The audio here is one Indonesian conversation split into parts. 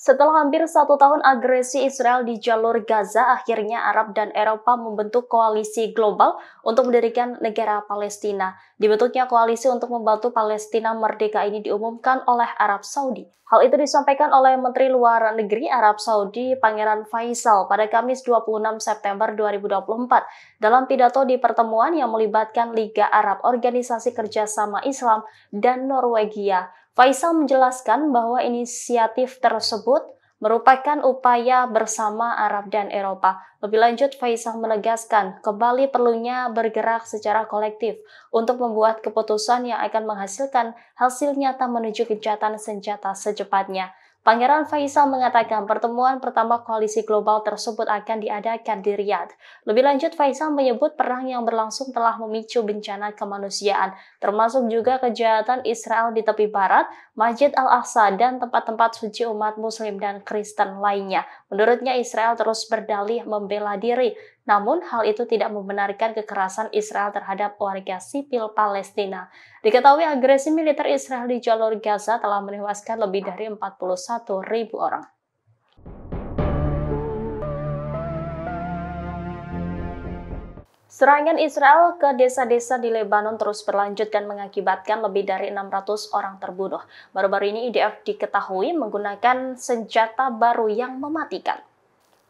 Setelah hampir 1 tahun agresi Israel di jalur Gaza, akhirnya Arab dan Eropa membentuk koalisi global untuk mendirikan negara Palestina. Dibentuknya koalisi untuk membantu Palestina merdeka ini diumumkan oleh Arab Saudi. Hal itu disampaikan oleh Menteri Luar Negeri Arab Saudi, Pangeran Faisal, pada Kamis 26 September 2024 dalam pidato di pertemuan yang melibatkan Liga Arab, Organisasi Kerjasama Islam, dan Norwegia. Faisal menjelaskan bahwa inisiatif tersebut merupakan upaya bersama Arab dan Eropa. Lebih lanjut, Faisal menegaskan kembali perlunya bergerak secara kolektif untuk membuat keputusan yang akan menghasilkan hasil nyata menuju gencatan senjata secepatnya. Pangeran Faisal mengatakan pertemuan pertama koalisi global tersebut akan diadakan di Riyadh. Lebih lanjut, Faisal menyebut perang yang berlangsung telah memicu bencana kemanusiaan, termasuk juga kejahatan Israel di tepi barat, Masjid Al-Aqsa, dan tempat-tempat suci umat Muslim dan Kristen lainnya. Menurutnya, Israel terus berdalih membela diri, namun hal itu tidak membenarkan kekerasan Israel terhadap warga sipil Palestina. Diketahui agresi militer Israel di jalur Gaza telah menewaskan lebih dari 41.000 orang. Serangan Israel ke desa-desa di Lebanon terus berlanjut dan mengakibatkan lebih dari 600 orang terbunuh. Baru-baru ini IDF diketahui menggunakan senjata baru yang mematikan.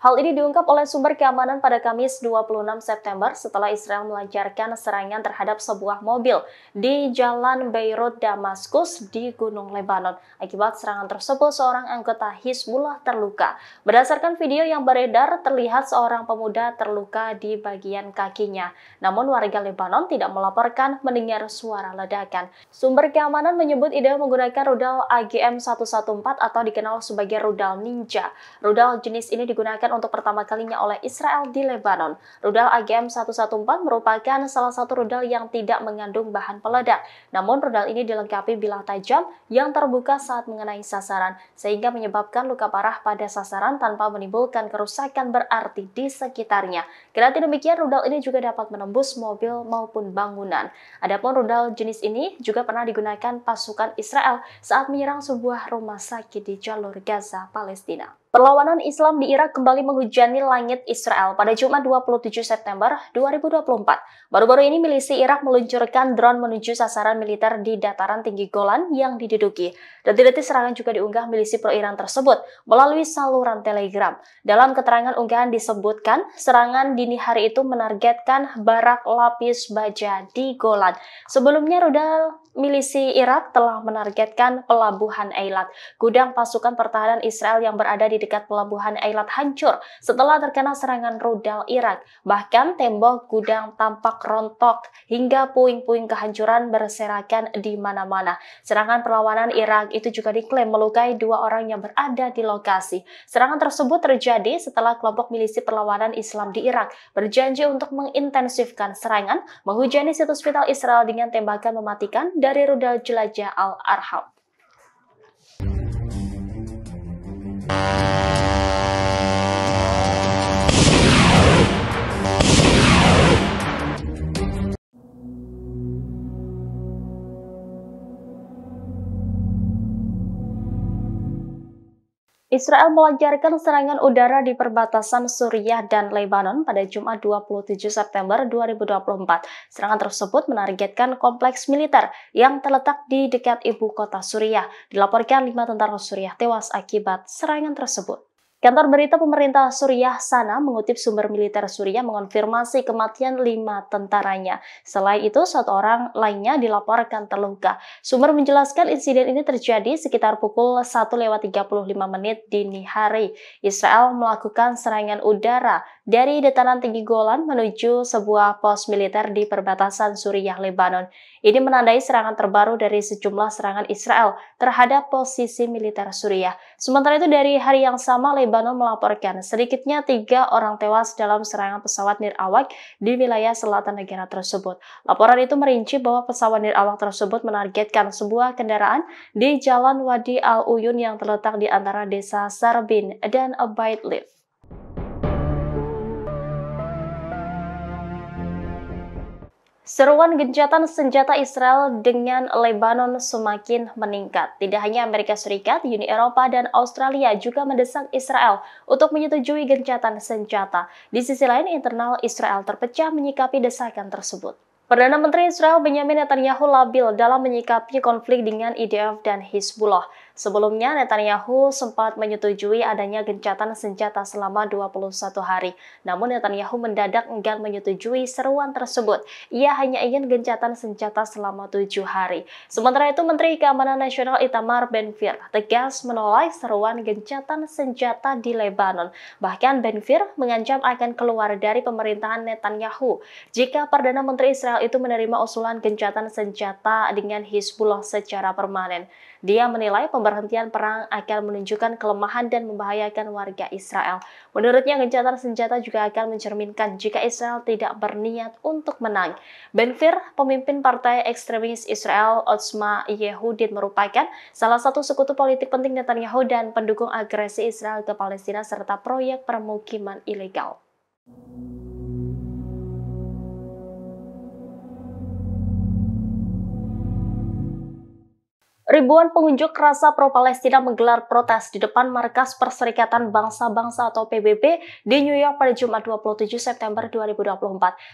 Hal ini diungkap oleh sumber keamanan pada Kamis 26 September setelah Israel melancarkan serangan terhadap sebuah mobil di Jalan Beirut Damaskus di Gunung Lebanon. Akibat serangan tersebut, seorang anggota Hizbullah terluka. Berdasarkan video yang beredar, terlihat seorang pemuda terluka di bagian kakinya. Namun warga Lebanon tidak melaporkan mendengar suara ledakan. Sumber keamanan menyebut IDF menggunakan rudal AGM-114 atau dikenal sebagai rudal ninja. Rudal jenis ini digunakan untuk pertama kalinya oleh Israel di Lebanon. Rudal AGM-114 merupakan salah satu rudal yang tidak mengandung bahan peledak. Namun rudal ini dilengkapi bilah tajam yang terbuka saat mengenai sasaran, sehingga menyebabkan luka parah pada sasaran tanpa menimbulkan kerusakan berarti di sekitarnya. Kendati demikian, rudal ini juga dapat menembus mobil maupun bangunan. Adapun rudal jenis ini juga pernah digunakan pasukan Israel saat menyerang sebuah rumah sakit di jalur Gaza, Palestina. Perlawanan Islam di Irak kembali menghujani langit Israel pada Jumat 27 September 2024. Baru-baru ini milisi Irak meluncurkan drone menuju sasaran militer di dataran tinggi Golan yang diduduki. Detik-detik serangan juga diunggah milisi pro-Iran tersebut melalui saluran Telegram. Dalam keterangan unggahan disebutkan, serangan dini hari itu menargetkan barak lapis baja di Golan. Sebelumnya, rudal milisi Irak telah menargetkan pelabuhan Eilat. Gudang pasukan pertahanan Israel yang berada di dekat pelabuhan Eilat hancur setelah terkena serangan rudal Irak. Bahkan tembok gudang tampak rontok hingga puing-puing kehancuran berserakan di mana-mana. Serangan perlawanan Irak itu juga diklaim melukai 2 orang yang berada di lokasi. Serangan tersebut terjadi setelah kelompok milisi perlawanan Islam di Irak berjanji untuk mengintensifkan serangan, menghujani situs vital Israel dengan tembakan mematikan dari rudal jelajah Al-Arham. Israel melancarkan serangan udara di perbatasan Suriah dan Lebanon pada Jumat 27 September 2024. Serangan tersebut menargetkan kompleks militer yang terletak di dekat ibu kota Suriah. Dilaporkan 5 tentara Suriah tewas akibat serangan tersebut. Kantor berita pemerintah Suriah Sana mengutip sumber militer Suriah mengonfirmasi kematian 5 tentaranya. Selain itu, 1 orang lainnya dilaporkan terluka. Sumber menjelaskan insiden ini terjadi sekitar pukul 1:35 dini hari. Israel melakukan serangan udara dari dataran tinggi Golan menuju sebuah pos militer di perbatasan Suriah-Lebanon. Ini menandai serangan terbaru dari sejumlah serangan Israel terhadap posisi militer Suriah. Sementara itu, dari hari yang sama, Lebanon melaporkan sedikitnya 3 orang tewas dalam serangan pesawat nirawak di wilayah selatan negara tersebut. Laporan itu merinci bahwa pesawat nirawak tersebut menargetkan sebuah kendaraan di Jalan Wadi Al-Uyun yang terletak di antara desa Sarbin dan Baitlif. Seruan gencatan senjata Israel dengan Lebanon semakin meningkat. Tidak hanya Amerika Serikat, Uni Eropa, dan Australia juga mendesak Israel untuk menyetujui gencatan senjata. Di sisi lain, internal Israel terpecah menyikapi desakan tersebut. Perdana Menteri Israel Benyamin Netanyahu labil dalam menyikapi konflik dengan IDF dan Hizbullah. Sebelumnya, Netanyahu sempat menyetujui adanya gencatan senjata selama 21 hari. Namun Netanyahu mendadak enggan menyetujui seruan tersebut. Ia hanya ingin gencatan senjata selama 7 hari. Sementara itu, Menteri Keamanan Nasional Itamar Ben-Gvir tegas menolak seruan gencatan senjata di Lebanon. Bahkan Ben-Gvir mengancam akan keluar dari pemerintahan Netanyahu jika Perdana Menteri Israel itu menerima usulan gencatan senjata dengan Hizbullah secara permanen. Dia menilai pemberhentian perang akan menunjukkan kelemahan dan membahayakan warga Israel. Menurutnya, gencatan senjata juga akan mencerminkan jika Israel tidak berniat untuk menang. Ben-Gvir, pemimpin partai ekstremis Israel Otzma Yehudit, merupakan salah satu sekutu politik penting Netanyahu dan pendukung agresi Israel ke Palestina serta proyek permukiman ilegal. Ribuan pengunjuk rasa pro-Palestina menggelar protes di depan Markas Perserikatan Bangsa-Bangsa atau PBB di New York pada Jumat 27 September 2024.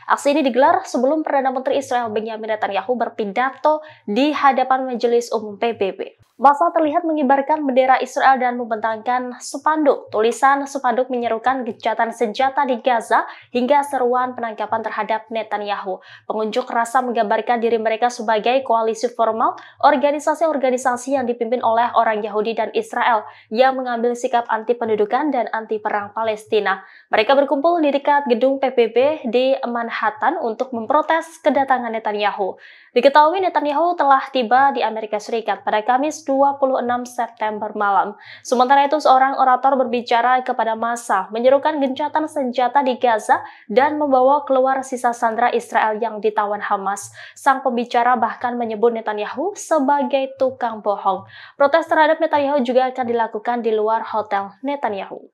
Aksi ini digelar sebelum Perdana Menteri Israel Benyamin Netanyahu berpidato di hadapan Majelis Umum PBB. Massa terlihat mengibarkan bendera Israel dan membentangkan spanduk. Tulisan spanduk menyerukan gencatan senjata di Gaza hingga seruan penangkapan terhadap Netanyahu. Pengunjuk rasa menggambarkan diri mereka sebagai koalisi formal, organisasi-organisasi yang dipimpin oleh orang Yahudi dan Israel yang mengambil sikap anti pendudukan dan anti perang Palestina. Mereka berkumpul di dekat gedung PBB di Manhattan untuk memprotes kedatangan Netanyahu. Diketahui Netanyahu telah tiba di Amerika Serikat pada Kamis 26 September malam. Sementara itu, seorang orator berbicara kepada massa, menyerukan gencatan senjata di Gaza dan membawa keluar sisa sandera Israel yang ditawan Hamas. Sang pembicara bahkan menyebut Netanyahu sebagai tukang bohong. Protes terhadap Netanyahu juga akan dilakukan di luar hotel Netanyahu.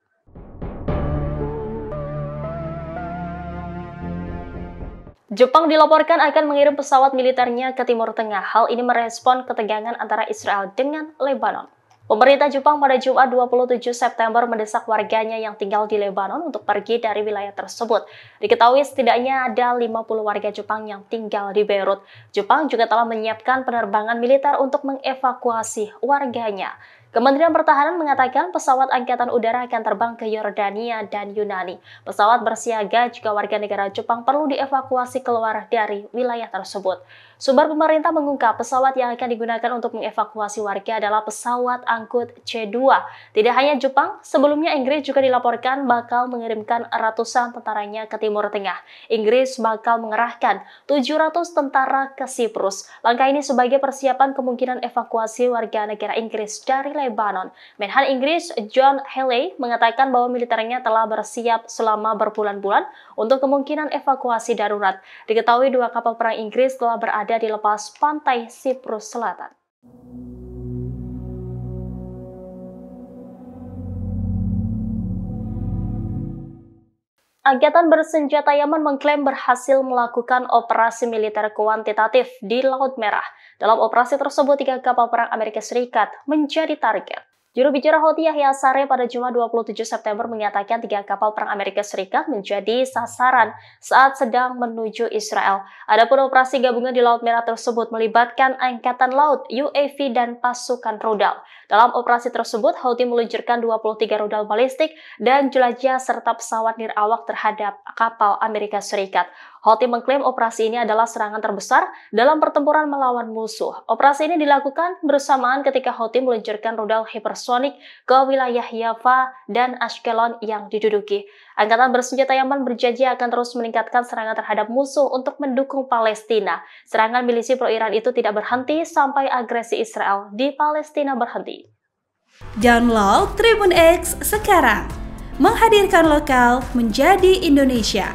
Jepang dilaporkan akan mengirim pesawat militernya ke Timur Tengah. Hal ini merespon ketegangan antara Israel dengan Lebanon. Pemerintah Jepang pada Jumat 27 September mendesak warganya yang tinggal di Lebanon untuk pergi dari wilayah tersebut. Diketahui setidaknya ada 50 warga Jepang yang tinggal di Beirut. Jepang juga telah menyiapkan penerbangan militer untuk mengevakuasi warganya. Kementerian Pertahanan mengatakan pesawat Angkatan Udara akan terbang ke Yordania dan Yunani. Pesawat bersiaga jika warga negara Jepang perlu dievakuasi keluar dari wilayah tersebut. Sumber pemerintah mengungkap pesawat yang akan digunakan untuk mengevakuasi warga adalah pesawat angkut C-2. Tidak hanya Jepang, sebelumnya Inggris juga dilaporkan bakal mengirimkan ratusan tentaranya ke Timur Tengah. Inggris bakal mengerahkan 700 tentara ke Siprus. Langkah ini sebagai persiapan kemungkinan evakuasi warga negara Inggris dari Lebanon. Menhan Inggris John Healey mengatakan bahwa militernya telah bersiap selama berbulan-bulan untuk kemungkinan evakuasi darurat. Diketahui 2 kapal perang Inggris telah berada di lepas pantai Siprus Selatan. Angkatan bersenjata Yaman mengklaim berhasil melakukan operasi militer kuantitatif di Laut Merah. Dalam operasi tersebut, 3 kapal perang Amerika Serikat menjadi target. Juru bicara Houthi Yahya Saree pada Jumat 27 September menyatakan 3 kapal perang Amerika Serikat menjadi sasaran saat sedang menuju Israel. Adapun operasi gabungan di Laut Merah tersebut melibatkan Angkatan Laut, UAV, dan pasukan rudal. Dalam operasi tersebut, Houthi meluncurkan 23 rudal balistik dan jelajah serta pesawat nirawak terhadap kapal Amerika Serikat. Houthi mengklaim operasi ini adalah serangan terbesar dalam pertempuran melawan musuh. Operasi ini dilakukan bersamaan ketika Houthi meluncurkan rudal hipersonik ke wilayah Yafa dan Ashkelon yang diduduki. Angkatan bersenjata Yaman berjanji akan terus meningkatkan serangan terhadap musuh untuk mendukung Palestina. Serangan milisi pro-Iran itu tidak berhenti sampai agresi Israel di Palestina berhenti. Download Tribun X sekarang, menghadirkan lokal menjadi Indonesia.